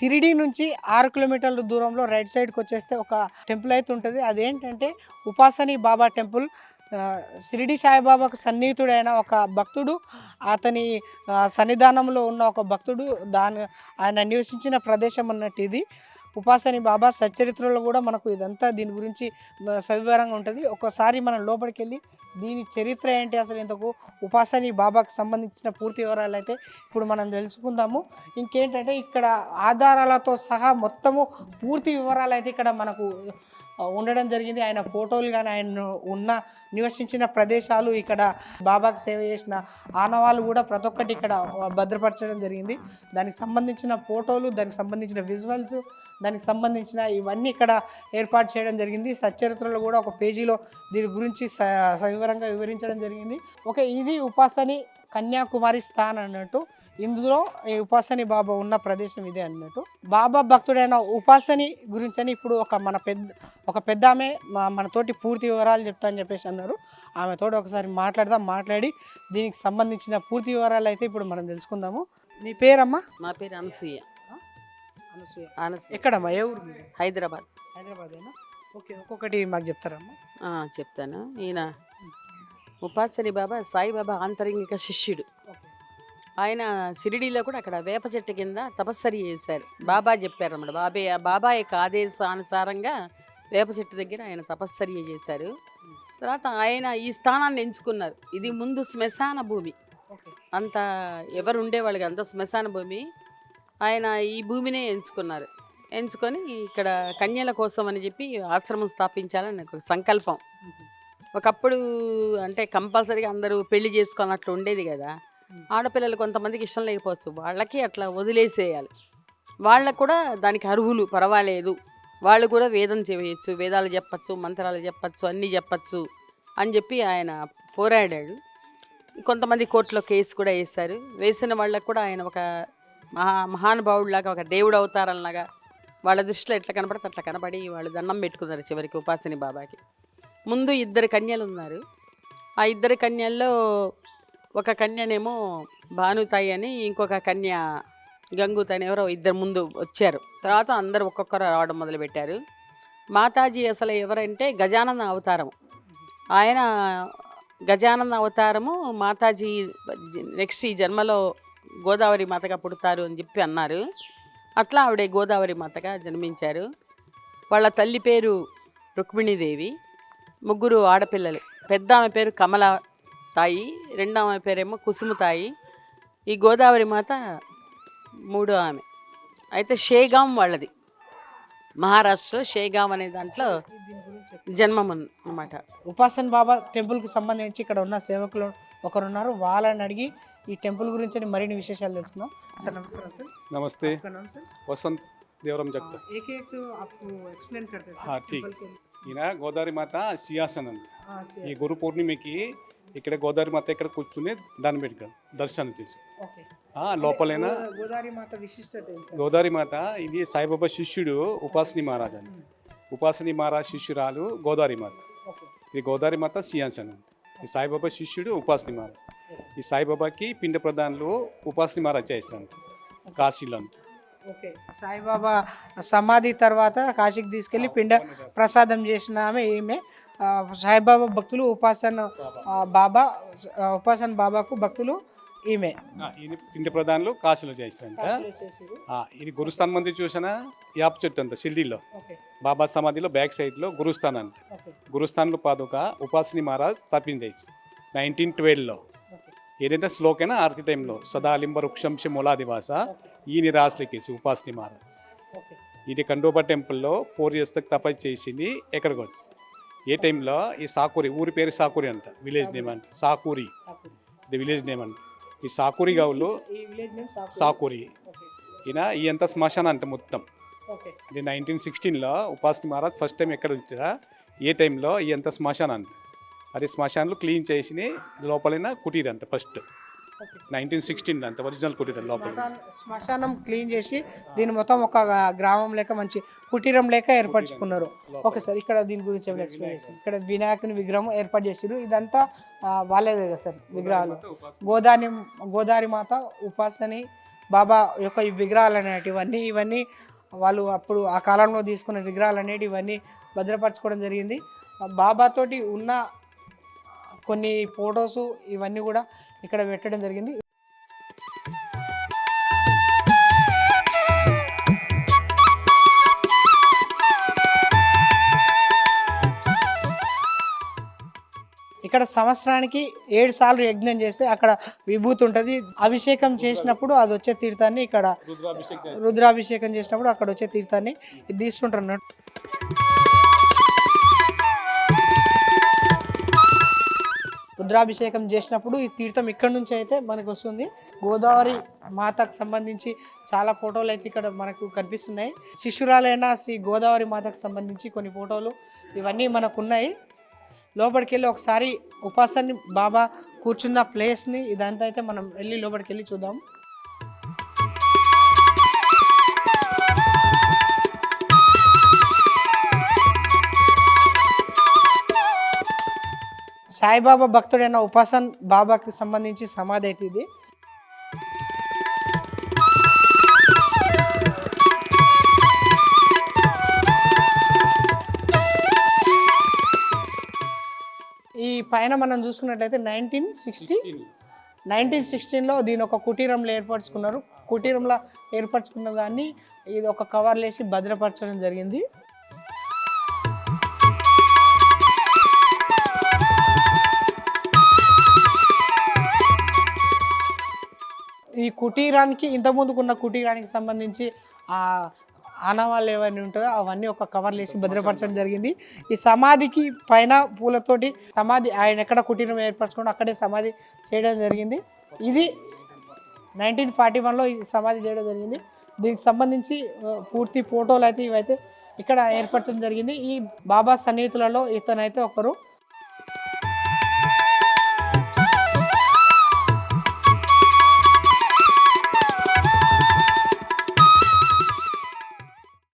షిరిడి నుంచి 6 కిలోమీటర్ల దూరంలో రైట్ సైడ్కి వచ్చేస్తే ఒక టెంపుల్ అయితే ఉంటుంది. అదేంటంటే ఉపాసని బాబా టెంపుల్. షిరిడి సాయిబాబాకు సన్నిహితుడైన ఒక భక్తుడు, అతని సన్నిధానంలో ఉన్న ఒక భక్తుడు, ఆయన నివసించిన ప్రదేశం అన్నట్టు ఇది. ఉపాసని బాబా సచ్చరిత్రలో కూడా మనకు ఇదంతా దీని గురించి సవివరంగా ఉంటుంది. ఒకసారి మనం లోపలికి వెళ్ళి దీని చరిత్ర ఏంటి, అసలు ఇంతకు ఉపాసని బాబాకు సంబంధించిన పూర్తి వివరాలు అయితే ఇప్పుడు మనం తెలుసుకుందాము. ఇంకేంటంటే ఇక్కడ ఆధారాలతో సహా మొత్తము పూర్తి వివరాలు అయితే ఇక్కడ మనకు ఉండడం జరిగింది. ఆయన ఫోటోలు కానీ, ఆయన నివసించిన ప్రదేశాలు, ఇక్కడ బాబాకు సేవ చేసిన ఆనవాళ్ళు కూడా ప్రతి ఒక్కటి ఇక్కడ భద్రపరచడం జరిగింది. దానికి సంబంధించిన ఫోటోలు, దానికి సంబంధించిన విజువల్స్, దానికి సంబంధించిన ఇవన్నీ ఇక్కడ ఏర్పాటు చేయడం జరిగింది. సచ్చరిత్రలో కూడా ఒక పేజీలో దీని గురించి సవివరంగా వివరించడం జరిగింది. ఓకే, ఇది ఉపాసని కన్యాకుమారి స్థానం అన్నట్టు. ఇందులో ఈ ఉపాసని బాబా ఉన్న ప్రదేశం ఇదే అన్నట్టు. బాబా భక్తుడైన ఉపాసని గురించి అని ఇప్పుడు ఒక పెద్ద ఆమె మనతోటి పూర్తి వివరాలు చెప్తా అని చెప్పేసి అన్నారు. ఆమెతోటి ఒకసారి మాట్లాడి దీనికి సంబంధించిన పూర్తి వివరాలు అయితే ఇప్పుడు మనం తెలుసుకుందాము. మీ పేరమ్మా? మా పేరు అనసూయ. ఎక్కడమ్మా, ఏ ఊరు? హైదరాబాద్. హైదరాబాదేనా? ఓకే, ఒక్కొక్కటి మాకు చెప్తారమ్మా? చెప్తాను. ఈయన ఉపాసని బాబా సాయిబాబా ఆంతరంగిక శిష్యుడు. ఆయన షిరిడీలో కూడా అక్కడ వేప చెట్టు కింద తపస్సరి చేశారు. బాబా చెప్పారు అన్నమాట. బాబా యొక్క ఆదేశానుసారంగా వేప చెట్టు దగ్గర ఆయన తపస్సరి చేశారు. తర్వాత ఆయన ఈ స్థానాన్ని ఎంచుకున్నారు. ఇది ముందు శ్మశాన భూమి, అంత ఎవరు ఉండేవాళ్ళకి అంత శ్మశాన భూమి. ఆయన ఈ భూమినే ఎంచుకొని ఇక్కడ కన్యల కోసం అని చెప్పి ఆశ్రమం స్థాపించాలని ఒక సంకల్పం. ఒకప్పుడు అంటే కంపల్సరీగా అందరూ పెళ్లి చేసుకున్నట్లు ఉండేది కదా. ఆడపిల్లలు కొంతమందికి ఇష్టం లేకపోవచ్చు, వాళ్ళకి అట్లా వదిలేసేయాలి. వాళ్ళకు కూడా దానికి అర్హులు, పర్వాలేదు, వాళ్ళు కూడా వేదం చేయవచ్చు, వేదాలు చెప్పచ్చు, మంత్రాలు చెప్పచ్చు, అన్నీ చెప్పచ్చు అని చెప్పి ఆయన పోరాడాడు. కొంతమంది కోర్టులో కేసు కూడా వేశారు. వేసిన వాళ్ళకు కూడా ఆయన ఒక మహానుభావుడిలాగా, ఒక దేవుడు అవతారంలాగా వాళ్ళ దృష్టిలో ఎట్లా కనపడితే అట్లా కనపడి వాళ్ళు దండం పెట్టుకున్నారు చివరికి ఉపాసని బాబాకి. ముందు 2 కన్యలు ఉన్నారు. ఆ 2 కన్యల్లో ఒక కన్యనేమో భానుతాయి అని, ఇంకొక కన్య గంగుతాయి, ఎవరో 2 ముందు వచ్చారు. తర్వాత అందరూ ఒక్కొక్కరు రావడం మొదలుపెట్టారు. మాతాజీ అసలు ఎవరంటే గజానన అవతారము. ఆయన గజానన అవతారము. మాతాజీ నెక్స్ట్ ఈ జన్మలో గోదావరి మాతగా పుడతారు అని చెప్పి అన్నారు. అట్లా ఆవిడ గోదావరి మాతగా జన్మించారు. వాళ్ళ తల్లి పేరు రుక్మిణీదేవి. 3 ఆడపిల్లలు. పెద్ద ఆమె పేరు కమల తాయి, 2వ ఆమె పేరేమో కుసుమతాయి. ఈ గోదావరి మాత 3వ ఆమె. అయితే షేగాం వాళ్ళది, మహారాష్ట్రలో షేగాం అనే దాంట్లో జన్మం అన్నమాట. ఉపాసన్ బాబా టెంపుల్కి సంబంధించి ఇక్కడ ఉన్న సేవకులు ఒకరున్నారు, వాళ్ళని అడిగి ఈ టెంపుల్ గురించి మరిన్ని విశేషాలు తెలుసుకుందాం. సార్ నమస్కారం. సార్ नमस्ते, वसंत देवरम जगता। एक एक आपको एक्सप्लेन करते हैं। हाँ ठीक। ఈయన గోదావరి మాత సియాసనం. ఈ గురు పూర్ణిమకి ఇక్కడ గోదావరి మాత ఇక్కడ కూర్చుని దాన్ని పెట్టుకోండి, దర్శనం చేసి లోపలైనా గోదావరి మాత విశిష్టత. గోదావరి మాత ఇది సాయిబాబా శిష్యుడు ఉపాసని మహారాజ్ అంట. ఉపాసని మహారాజ్ శిష్యురాలు గోదావరి మాత. ఇది గోదావరి మాత సియాసనం. ఈ సాయిబాబా శిష్యుడు ఉపాసని మహారాజ్. ఈ సాయిబాబాకి పిండ ప్రధానులు ఉపాసని మహారాజ్ చేస్తారంట కాశీలో. ఓకే, సాయిబాబా సమాధి తర్వాత కాశీకి తీసుకెళ్ళి పిండ ప్రసాదం చేసిన ఆమె ఈమె. సాయిబాబా భక్తులు ఉపాసన బాబాకు భక్తులు ఈమె. పిండ ప్రధానులు కాశీలో చేస్తారంట. ఇది గురుస్థాన్ మంది చూసిన యాప్ చెట్టు అంట షిర్డీలో. బాబా సమాధిలో బ్యాక్ సైడ్లో గురుస్థాన్ అంట. గురుస్థాన్లో పాదుక ఉపాసని మహారాజ్ తప్పించేసి 1912లో. ఏదైతే శ్లోకైనా ఆరతి టైంలో సదాలింబ వృక్షంశ మూలాదివాస ఈ నిరాశలకేసి ఉపాసని మహారాజ్. ఇది ఖండోబా టెంపుల్లో 4 years తక్ తపస్సు చేసింది. ఎక్కడికి వచ్చి ఏ టైంలో ఈ సాకూరి, ఊరి పేరు సాకూరి అంట, విలేజ్ నేమ్ అంట సాకూరి, ఇది విలేజ్ నేమ్ అంట. ఈ సాకూరి గావులు సాకూరి. ఈయన ఈ అంత శ్మశాన అంట మొత్తం. ఇది 1916లో ఉపాసని మహారాజ్ ఫస్ట్ టైం ఎక్కడ వచ్చారా, ఏ టైంలో ఈ అంత శ్మశాన అంట. అది శ్మశాన్లు క్లీన్ చేసి లోపలైన కుటీరంట ఫస్ట్ 1916 అంత ఒరిజినల్ కుటీరం లోపల. శ్మశానం క్లీన్ చేసి దీని మొత్తం ఒక గ్రామం లేక మంచి కుటీరం లేక ఏర్పరచుకున్నారు. ఓకే సార్, ఇక్కడ దీని గురించి ఏమైనా ఎక్స్ప్లెయిన్ చేస్తారు? ఇక్కడ వినాయకుని విగ్రహం ఏర్పాటు చేసారు. ఇదంతా వాళ్ళేదే కదా సార్ విగ్రహాలు? గోదావరి మాత, ఉపాసని బాబా యొక్క ఈ విగ్రహాలు అనేటివి ఇవన్నీ వాళ్ళు అప్పుడు ఆ కాలంలో తీసుకున్న విగ్రహాలు అనేటివి ఇవన్నీ భద్రపరచుకోవడం జరిగింది. బాబాతోటి ఉన్న కొన్ని ఫొటోస్ ఇవన్నీ కూడా ఇక్కడ పెట్టడం జరిగింది. ఇక్కడ సంవత్సరానికి 7 సార్లు యజ్ఞం చేస్తే అక్కడ విభూతి ఉంటుంది. అభిషేకం చేసినప్పుడు అది వచ్చే తీర్థాన్ని ఇక్కడ రుద్రాభిషేకం చేసినప్పుడు అక్కడ వచ్చే తీర్థాన్ని ఇది తీసుకుంటారు అన్నట్టు. రుద్రాభిషేకం చేసినప్పుడు ఈ తీర్థం ఇక్కడ నుంచి అయితే మనకు వస్తుంది. గోదావరి మాతకు సంబంధించి చాలా ఫోటోలు అయితే ఇక్కడ మనకు కనిపిస్తున్నాయి. శిశురాలైన శ్రీ గోదావరి మాతకు సంబంధించి కొన్ని ఫోటోలు ఇవన్నీ మనకు ఉన్నాయి. లోపలికి వెళ్ళి ఒకసారి ఉపాసని బాబా కూర్చున్న ప్లేస్ని ఇదంతా అయితే మనం వెళ్ళి లోపలికి వెళ్ళి చూద్దాం. సాయిబాబా భక్తుడైన ఉపాసన్ బాబాకి సంబంధించి సమాధి అయితే ఇది. ఈ పైన మనం చూసుకున్నట్లయితే 1916లో దీని ఒక కుటీరంలో ఏర్పరచుకున్నారు. కుటీరంలో ఏర్పరచుకున్న దాన్ని ఇది ఒక కవర్లు వేసి భద్రపరచడం జరిగింది. ఈ కుటీరానికి ఇంతకుముందుకున్న కుటీరానికి సంబంధించి ఆ ఆనవాళ్ళు ఏవన్నీ ఉంటాయో అవన్నీ ఒక కవర్లు వేసి భద్రపరచడం జరిగింది. ఈ సమాధికి పైన పూలతోటి సమాధి ఆయన ఎక్కడ కుటీరం ఏర్పరచుకుంటూ అక్కడే సమాధి చేయడం జరిగింది. ఇది 1941లో ఈ సమాధి చేయడం జరిగింది. దీనికి సంబంధించి పూర్తి ఫోటోలు అయితే ఇవైతే ఇక్కడ ఏర్పరచడం జరిగింది. ఈ బాబా సన్నిహితులలో ఇతనైతే ఒకరు.